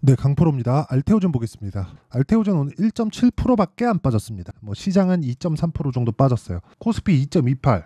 네, 강프로입니다. 알테오젠 보겠습니다. 알테오젠 오늘 1.7%밖에 안 빠졌습니다. 시장은 2.3% 정도 빠졌어요. 코스피 2.28,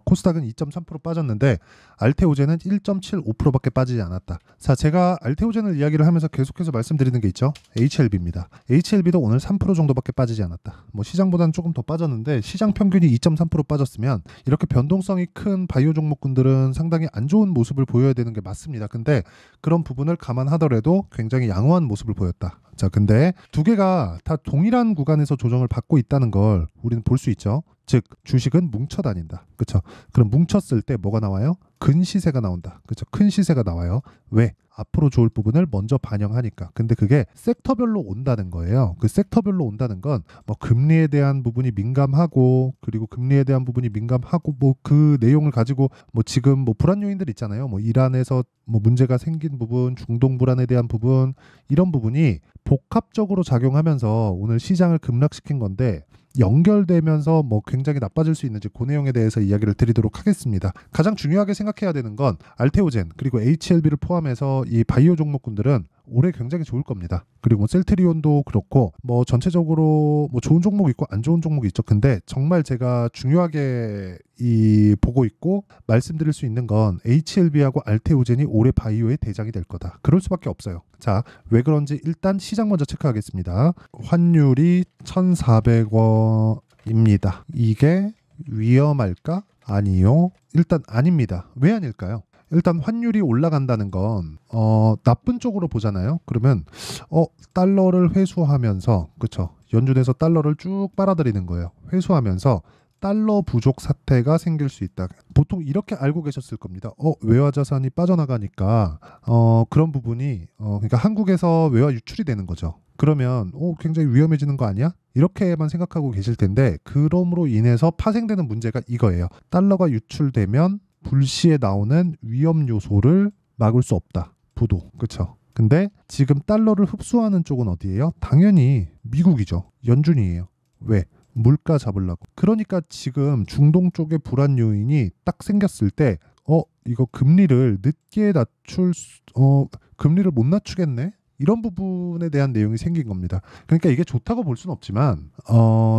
코스닥은 2.3% 빠졌는데 알테오젠은 1.75%밖에 빠지지 않았다. 자, 제가 알테오젠을 이야기를 하면서 계속해서 말씀드리는 게 있죠. HLB입니다. HLB도 오늘 3% 정도밖에 빠지지 않았다. 시장보다는 조금 더 빠졌는데 시장 평균이 2.3% 빠졌으면 이렇게 변동성이 큰 바이오 종목군들은 상당히 안 좋은 모습을 보여야 되는 게 맞습니다. 근데 그런 부분을 감안하더라도 굉장히 양호한 모습을 보였다. 자, 근데 두 개가 다 동일한 구간에서 조정을 받고 있다는 걸 우리는 볼 수 있죠. 즉 주식은 뭉쳐 다닌다. 그렇죠? 그럼 뭉쳤을 때 뭐가 나와요? 근 시세가 나온다. 그렇죠? 큰 시세가 나와요. 왜? 앞으로 좋을 부분을 먼저 반영하니까. 근데 그게 섹터별로 온다는 거예요. 그 섹터별로 온다는 건 금리에 대한 부분이 민감하고, 그리고 금리에 대한 부분이 민감하고, 그 내용을 가지고 지금 불안 요인들 있잖아요. 이란에서 문제가 생긴 부분, 중동 불안에 대한 부분, 이런 부분이 복합적으로 작용하면서 오늘 시장을 급락시킨 건데, 연결되면서 굉장히 나빠질 수 있는지 그 내용에 대해서 이야기를 드리도록 하겠습니다. 가장 중요하게 생각해야 되는 건 알테오젠 그리고 HLB를 포함해서 이 바이오 종목군들은 올해 굉장히 좋을 겁니다. 그리고 셀트리온도 그렇고 전체적으로 좋은 종목이 있고 안 좋은 종목이 있죠. 근데 정말 제가 중요하게 보고 있고 말씀드릴 수 있는 건 HLB하고 알테오젠이 올해 바이오의 대장이 될 거다. 그럴 수밖에 없어요. 자, 왜 그런지 일단 시장 먼저 체크하겠습니다. 환율이 1,400원입니다. 이게 위험할까? 아니요. 일단 아닙니다. 왜 아닐까요? 일단 환율이 올라간다는 건 나쁜 쪽으로 보잖아요. 그러면 달러를 회수하면서, 그렇죠? 연준에서 달러를 쭉 빨아들이는 거예요. 회수하면서 달러 부족 사태가 생길 수 있다. 보통 이렇게 알고 계셨을 겁니다. 외화 자산이 빠져나가니까 그런 부분이 그러니까 한국에서 외화 유출이 되는 거죠. 그러면 굉장히 위험해지는 거 아니야? 이렇게만 생각하고 계실 텐데, 그럼으로 인해서 파생되는 문제가 이거예요. 달러가 유출되면 불시에 나오는 위험 요소를 막을 수 없다. 부도. 그렇죠? 근데 지금 달러를 흡수하는 쪽은 어디예요? 당연히 미국이죠. 연준이에요. 왜? 물가 잡으려고. 그러니까 지금 중동 쪽의 불안 요인이 딱 생겼을 때 이거 금리를 늦게 금리를 못 낮추겠네? 이런 부분에 대한 내용이 생긴 겁니다. 그러니까 이게 좋다고 볼 수는 없지만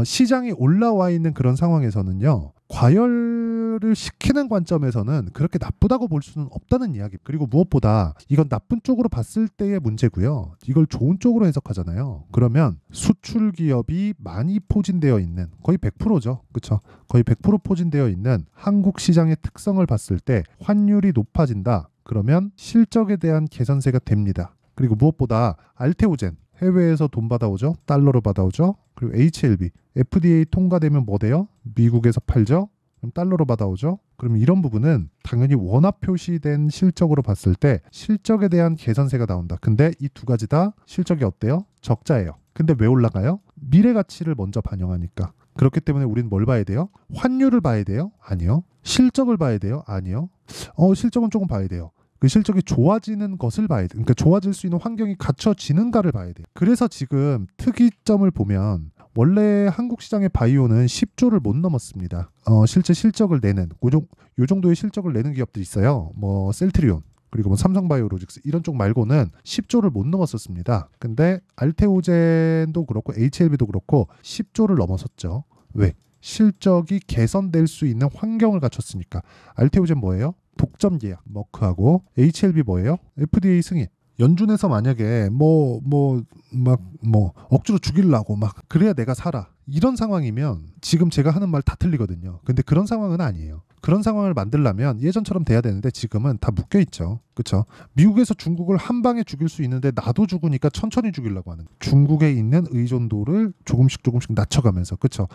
시장이 올라와 있는 그런 상황에서는요, 과열을 시키는 관점에서는 그렇게 나쁘다고 볼 수는 없다는 이야기. 그리고 무엇보다 이건 나쁜 쪽으로 봤을 때의 문제고요. 이걸 좋은 쪽으로 해석하잖아요. 그러면 수출 기업이 많이 포진되어 있는, 거의 100%죠. 그렇죠? 거의 100% 포진되어 있는 한국 시장의 특성을 봤을 때 환율이 높아진다. 그러면 실적에 대한 개선세가 됩니다. 그리고 무엇보다 알테오젠, 해외에서 돈 받아오죠. 달러로 받아오죠. 그리고 HLB, FDA 통과되면 뭐 돼요? 미국에서 팔죠. 그럼 달러로 받아오죠. 그럼 이런 부분은 당연히 원화 표시된 실적으로 봤을 때 실적에 대한 개선세가 나온다. 근데 이 두 가지 다 실적이 어때요? 적자예요. 근데 왜 올라가요? 미래 가치를 먼저 반영하니까. 그렇기 때문에 우리는 뭘 봐야 돼요? 환율을 봐야 돼요? 아니요. 실적을 봐야 돼요? 아니요. 실적은 조금 봐야 돼요. 그 실적이 좋아지는 것을 봐야 돼. 그러니까 좋아질 수 있는 환경이 갖춰지는가를 봐야 돼. 그래서 지금 특이점을 보면 원래 한국 시장의 바이오는 10조를 못 넘었습니다. 실제 실적을 내는 요 정도의 실적을 내는 기업들이 있어요. 셀트리온, 그리고 삼성바이오로직스 이런 쪽 말고는 10조를 못 넘었었습니다. 근데 알테오젠도 그렇고 HLB도 그렇고 10조를 넘어섰죠. 왜? 실적이 개선될 수 있는 환경을 갖췄으니까. 알테오젠 뭐예요? 독점 계약 머크하고, HLB 뭐예요? FDA 승인. 연준에서 만약에 억지로 죽이려고 그래야 내가 살아, 이런 상황이면 지금 제가 하는 말 다 틀리거든요. 근데 그런 상황은 아니에요. 그런 상황을 만들려면 예전처럼 돼야 되는데 지금은 다 묶여있죠. 그렇죠? 미국에서 중국을 한 방에 죽일 수 있는데 나도 죽으니까 천천히 죽이려고 하는, 중국에 있는 의존도를 조금씩 낮춰가면서, 그렇죠?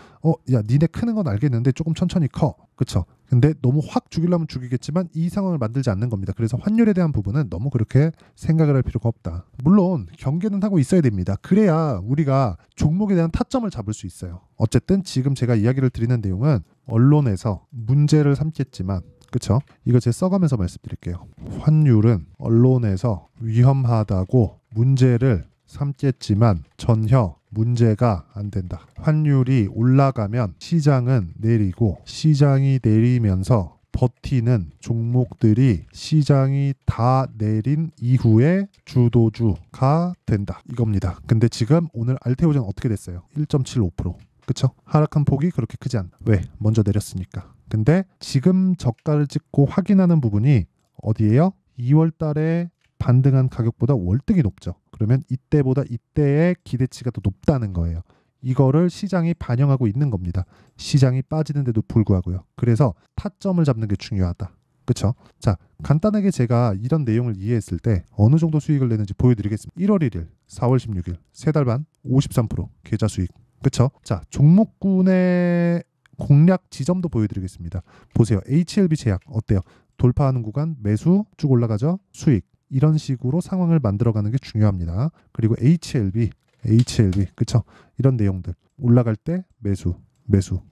야, 니네 크는 건 알겠는데 조금 천천히 커. 그렇죠? 근데 너무 확 죽이려면 죽이겠지만 이 상황을 만들지 않는 겁니다. 그래서 환율에 대한 부분은 너무 그렇게 생각을 할 필요가 없다. 물론 경계는 하고 있어야 됩니다. 그래야 우리가 종목에 대한 타점을 잡을 수 있어요. 어쨌든 지금 제가 이야기를 드리는 내용은 언론에서 문제를 삼겠지만, 그쵸? 이거 제가 써가면서 말씀드릴게요. 환율은 언론에서 위험하다고 문제를 삼겠지만 전혀 문제가 안 된다. 환율이 올라가면 시장은 내리고, 시장이 내리면서 버티는 종목들이 시장이 다 내린 이후에 주도주가 된다 이겁니다. 근데 지금 오늘 알테오젠 어떻게 됐어요? 1.75%. 그쵸? 하락한 폭이 그렇게 크지 않아. 왜? 먼저 내렸으니까. 근데 지금 저가를 찍고 확인하는 부분이 어디예요? 2월 달에 반등한 가격보다 월등히 높죠. 그러면 이때보다 이때의 기대치가 더 높다는 거예요. 이거를 시장이 반영하고 있는 겁니다. 시장이 빠지는데도 불구하고요. 그래서 타점을 잡는 게 중요하다. 그쵸? 자, 간단하게 제가 이런 내용을 이해했을 때 어느 정도 수익을 내는지 보여드리겠습니다. 1월 1일, 4월 16일, 3달 반 53% 계좌 수익. 그쵸? 자, 종목군의 공략 지점도 보여드리겠습니다. 보세요. HLB 제약 어때요? 돌파하는 구간 매수 쭉 올라가죠? 수익. 이런 식으로 상황을 만들어가는 게 중요합니다. 그리고 HLB 그쵸? 이런 내용들 올라갈 때 매수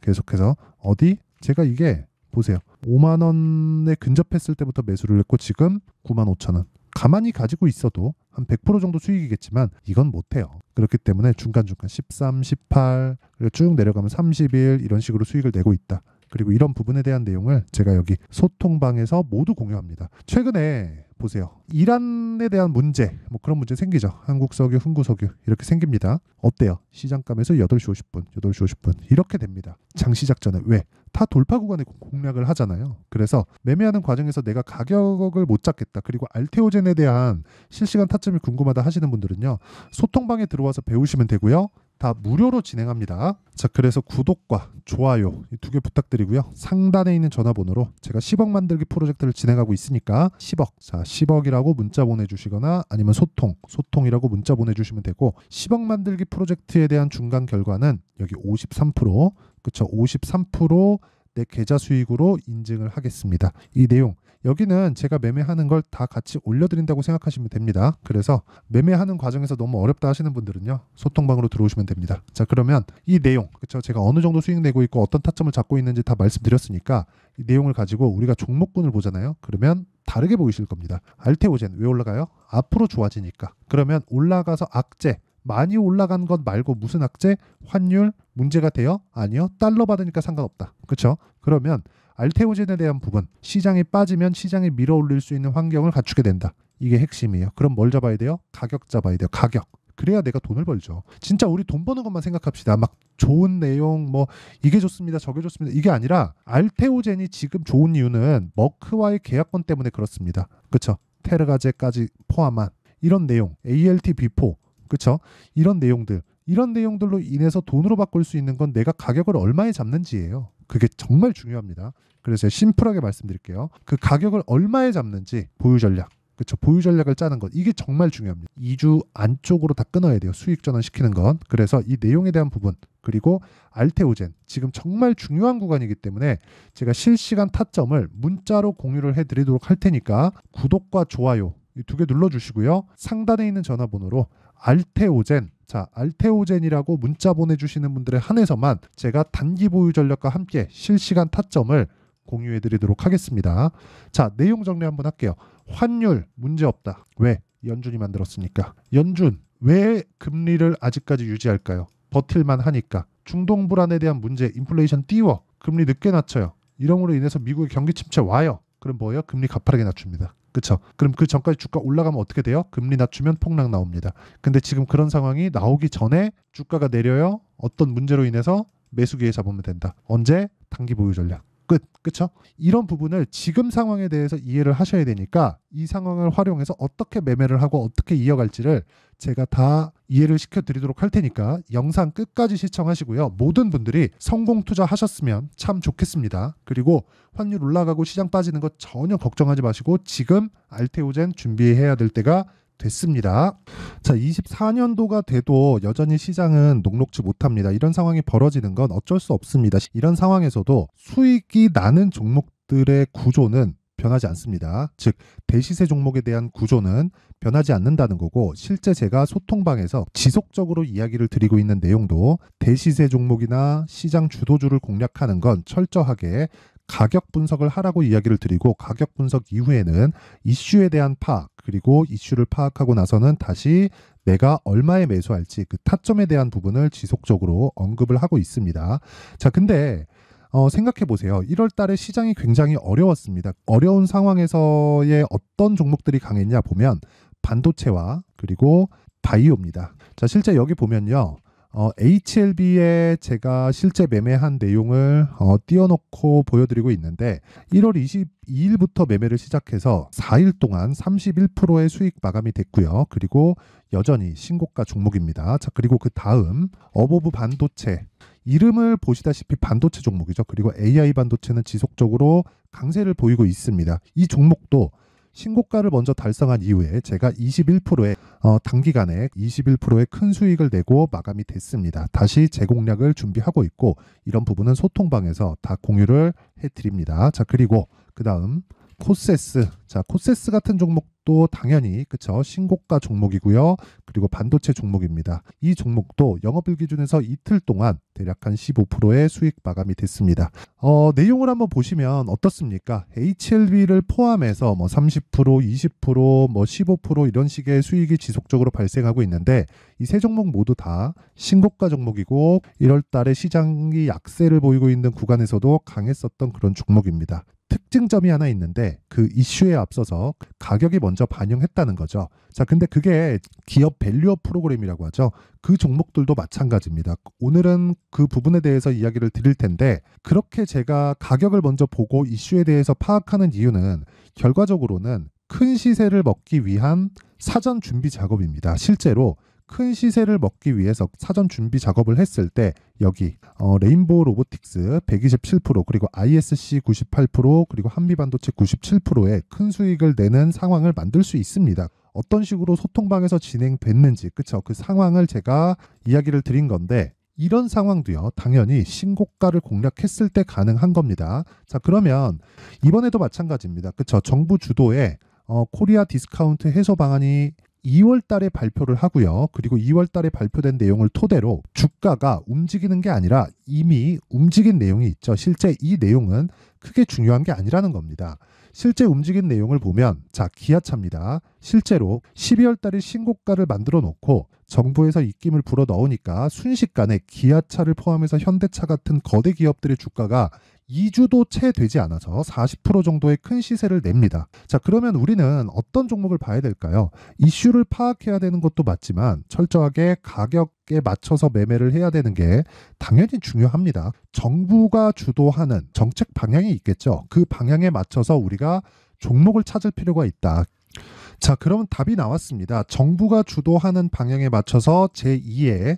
계속해서 어디? 제가 이게 보세요. 5만 원에 근접했을 때부터 매수를 했고 지금 9만 5천 원. 가만히 가지고 있어도 한 100% 정도 수익이겠지만 이건 못해요. 그렇기 때문에 중간중간 13, 18 쭉 내려가면 31 이런 식으로 수익을 내고 있다. 그리고 이런 부분에 대한 내용을 제가 여기 소통방에서 모두 공유합니다. 최근에 보세요. 이란에 대한 문제, 뭐 그런 문제 생기죠. 한국석유, 흥구석유 이렇게 생깁니다. 어때요? 시장감에서 8시 50분, 8시 50분 이렇게 됩니다. 장시작 전에 왜? 다 돌파 구간에 공략을 하잖아요. 그래서 매매하는 과정에서 내가 가격을 못 잡겠다. 그리고 알테오젠에 대한 실시간 타점이 궁금하다 하시는 분들은요. 소통방에 들어와서 배우시면 되고요. 다 무료로 진행합니다. 자, 그래서 구독과 좋아요 이 2개 부탁드리고요. 상단에 있는 전화번호로 제가 10억 만들기 프로젝트를 진행하고 있으니까 10억, 자 10억이라고 문자 보내주시거나 아니면 소통이라고 문자 보내주시면 되고 10억 만들기 프로젝트에 대한 중간 결과는 여기 53% 그쵸? 53% 내 계좌 수익으로 인증을 하겠습니다. 이 내용 여기는 제가 매매하는 걸 다 같이 올려드린다고 생각하시면 됩니다. 그래서 매매하는 과정에서 너무 어렵다 하시는 분들은요. 소통방으로 들어오시면 됩니다. 자, 그러면 이 내용, 그쵸? 제가 어느 정도 수익 내고 있고 어떤 타점을 잡고 있는지 다 말씀드렸으니까 이 내용을 가지고 우리가 종목군을 보잖아요. 그러면 다르게 보이실 겁니다. 알테오젠 왜 올라가요? 앞으로 좋아지니까. 그러면 올라가서 악재 많이 올라간 것 말고 무슨 악재? 환율 문제가 돼요? 아니요. 달러 받으니까 상관없다. 그렇죠? 그러면 알테오젠에 대한 부분 시장이 빠지면 시장이 밀어 올릴 수 있는 환경을 갖추게 된다. 이게 핵심이에요. 그럼 뭘 잡아야 돼요? 가격 잡아야 돼요. 가격. 그래야 내가 돈을 벌죠. 진짜 우리 돈 버는 것만 생각합시다. 막 좋은 내용 뭐 이게 좋습니다. 저게 좋습니다. 이게 아니라 알테오젠이 지금 좋은 이유는 머크와의 계약권 때문에 그렇습니다. 그렇죠? 테르가제까지 포함한 이런 내용 ALT-B4 그렇죠? 이런 내용들로 인해서 돈으로 바꿀 수 있는 건 내가 가격을 얼마에 잡는지예요. 그게 정말 중요합니다. 그래서 제가 심플하게 말씀드릴게요. 그 가격을 얼마에 잡는지 보유 전략. 그렇죠. 보유 전략을 짜는 것. 이게 정말 중요합니다. 2주 안쪽으로 다 끊어야 돼요. 수익 전환시키는 건. 그래서 이 내용에 대한 부분 그리고 알테오젠 지금 정말 중요한 구간이기 때문에 제가 실시간 타점을 문자로 공유를 해드리도록 할 테니까 구독과 좋아요 이 2개 눌러주시고요. 상단에 있는 전화번호로 알테오젠 자 알테오젠이라고 문자 보내주시는 분들에 한해서만 제가 단기 보유 전략과 함께 실시간 타점을 공유해 드리도록 하겠습니다. 자 내용 정리 한번 할게요. 환율 문제없다. 왜? 연준이 만들었으니까. 연준 왜 금리를 아직까지 유지할까요? 버틸만 하니까. 중동 불안에 대한 문제 인플레이션 띄워 금리 늦게 낮춰요. 이러므로 인해서 미국의 경기 침체 와요. 그럼 뭐예요? 금리 가파르게 낮춥니다. 그렇죠? 그럼 그 전까지 주가 올라가면 어떻게 돼요? 금리 낮추면 폭락 나옵니다. 근데 지금 그런 상황이 나오기 전에 주가가 내려요. 어떤 문제로 인해서 매수 기회 잡으면 된다. 언제? 단기 보유 전략. 끝. 그쵸? 이런 부분을 지금 상황에 대해서 이해를 하셔야 되니까 이 상황을 활용해서 어떻게 매매를 하고 어떻게 이어갈지를 제가 다 이해를 시켜드리도록 할 테니까 영상 끝까지 시청하시고요. 모든 분들이 성공 투자하셨으면 참 좋겠습니다. 그리고 환율 올라가고 시장 빠지는 거 전혀 걱정하지 마시고 지금 알테오젠 준비해야 될 때가 됐습니다. 자, 24년도가 돼도 여전히 시장은 녹록지 못합니다. 이런 상황이 벌어지는 건 어쩔 수 없습니다. 이런 상황에서도 수익이 나는 종목들의 구조는 변하지 않습니다. 즉 대시세 종목에 대한 구조는 변하지 않는다는 거고 실제 제가 소통방에서 지속적으로 이야기를 드리고 있는 내용도 대시세 종목이나 시장 주도주를 공략하는 건 철저하게 가격 분석을 하라고 이야기를 드리고 가격 분석 이후에는 이슈에 대한 파악 그리고 이슈를 파악하고 나서는 다시 내가 얼마에 매수할지 그 타점에 대한 부분을 지속적으로 언급을 하고 있습니다. 자, 근데 생각해 보세요. 1월 달에 시장이 굉장히 어려웠습니다. 어려운 상황에서의 어떤 종목들이 강했냐 보면 반도체와 그리고 바이오입니다. 자, 실제 여기 보면요. HLB에 제가 실제 매매한 내용을 띄워놓고 보여드리고 있는데 1월 22일부터 매매를 시작해서 4일 동안 31%의 수익 마감이 됐고요. 그리고 여전히 신고가 종목입니다. 자, 그리고 그 다음 어보브 반도체, 이름을 보시다시피 반도체 종목이죠. 그리고 AI 반도체는 지속적으로 강세를 보이고 있습니다. 이 종목도 신고가를 먼저 달성한 이후에 제가 21%의 단기간에 21%의 큰 수익을 내고 마감이 됐습니다. 다시 재공략을 준비하고 있고 이런 부분은 소통방에서 다 공유를 해드립니다. 자, 그리고 그 다음 코세스. 자, 코세스 같은 종목도 당연히 그쵸, 신고가 종목이고요. 그리고 반도체 종목입니다. 이 종목도 영업일 기준에서 이틀 동안 대략 한 15%의 수익 마감이 됐습니다. 내용을 한번 보시면 어떻습니까? HLB를 포함해서 뭐 30%, 20%, 뭐 15% 이런 식의 수익이 지속적으로 발생하고 있는데 이 세 종목 모두 다 신고가 종목이고 1월 달에 시장이 약세를 보이고 있는 구간에서도 강했었던 그런 종목입니다. 특징점이 하나 있는데 그 이슈에 앞서서 가격이 먼저 반영했다는 거죠. 자, 근데 그게 기업 밸류업 프로그램이라고 하죠. 그 종목들도 마찬가지입니다. 오늘은 그 부분에 대해서 이야기를 드릴 텐데 그렇게 제가 가격을 먼저 보고 이슈에 대해서 파악하는 이유는 결과적으로는 큰 시세를 먹기 위한 사전 준비 작업입니다. 실제로 큰 시세를 먹기 위해서 사전 준비 작업을 했을 때 여기 레인보우 로보틱스 127% 그리고 ISC 98% 그리고 한미반도체 97%의 큰 수익을 내는 상황을 만들 수 있습니다. 어떤 식으로 소통방에서 진행됐는지 그쵸, 그 상황을 제가 이야기를 드린 건데 이런 상황도요 당연히 신고가를 공략했을 때 가능한 겁니다. 자, 그러면 이번에도 마찬가지입니다. 그쵸, 정부 주도의 코리아 디스카운트 해소 방안이 2월 달에 발표를 하고요. 그리고 2월 달에 발표된 내용을 토대로 주가가 움직이는 게 아니라 이미 움직인 내용이 있죠. 실제 이 내용은 크게 중요한 게 아니라는 겁니다. 실제 움직인 내용을 보면 자, 기아차입니다. 실제로 12월 달에 신고가를 만들어 놓고 정부에서 입김을 불어 넣으니까 순식간에 기아차를 포함해서 현대차 같은 거대 기업들의 주가가 2주도 채 되지 않아서 40% 정도의 큰 시세를 냅니다. 자, 그러면 우리는 어떤 종목을 봐야 될까요? 이슈를 파악해야 되는 것도 맞지만 철저하게 가격에 맞춰서 매매를 해야 되는 게 당연히 중요합니다. 정부가 주도하는 정책 방향이 있겠죠. 그 방향에 맞춰서 우리가 종목을 찾을 필요가 있다. 자, 그러면 답이 나왔습니다. 정부가 주도하는 방향에 맞춰서 제2의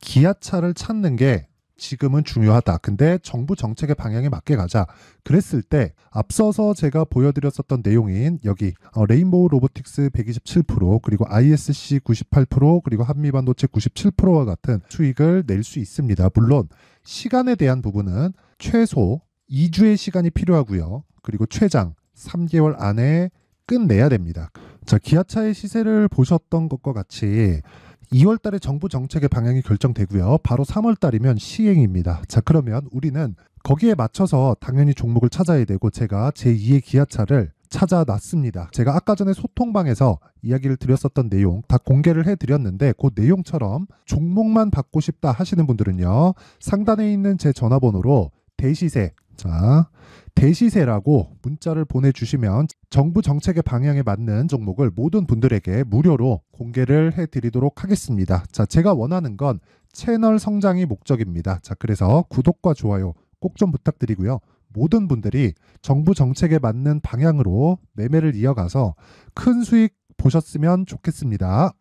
기아차를 찾는 게 지금은 중요하다. 근데 정부 정책의 방향에 맞게 가자. 그랬을 때 앞서서 제가 보여드렸었던 내용인 여기 레인보우 로보틱스 127% 그리고 ISC 98% 그리고 한미반도체 97%와 같은 수익을 낼 수 있습니다. 물론 시간에 대한 부분은 최소 2주의 시간이 필요하고요. 그리고 최장 3개월 안에 끝내야 됩니다. 자, 기아차의 시세를 보셨던 것과 같이 2월 달에 정부 정책의 방향이 결정되고요. 바로 3월 달이면 시행입니다. 자, 그러면 우리는 거기에 맞춰서 당연히 종목을 찾아야 되고 제가 제2의 기아차를 찾아놨습니다. 제가 아까 전에 소통방에서 이야기를 드렸었던 내용 다 공개를 해드렸는데 그 내용처럼 종목만 받고 싶다 하시는 분들은요. 상단에 있는 제 전화번호로 대시세, 자, 대시세라고 문자를 보내주시면 정부 정책의 방향에 맞는 종목을 모든 분들에게 무료로 공개를 해드리도록 하겠습니다. 자, 제가 원하는 건 채널 성장이 목적입니다. 자, 그래서 구독과 좋아요 꼭 좀 부탁드리고요. 모든 분들이 정부 정책에 맞는 방향으로 매매를 이어가서 큰 수익 보셨으면 좋겠습니다.